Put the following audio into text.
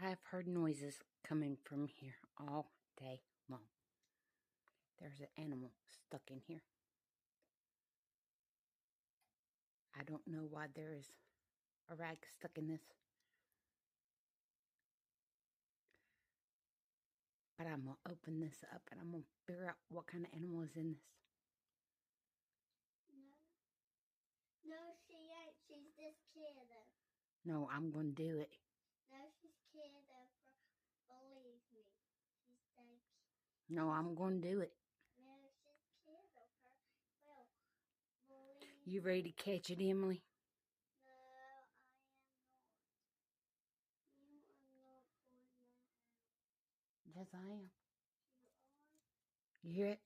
I've heard noises coming from here all day long. There's an animal stuck in here. I don't know why there is a rag stuck in this. But I'm going to open this up and I'm going to figure out what kind of animal is in this. No, she ain't. She's this kid. No, I'm going to do it. No, she's kid. Believe me. She's so cute. No, I'm going to do it. No, she's kid. Well, believe You ready to catch it, Emily? No, I am not. You are not going out. Yes, I am. You are? You hear it?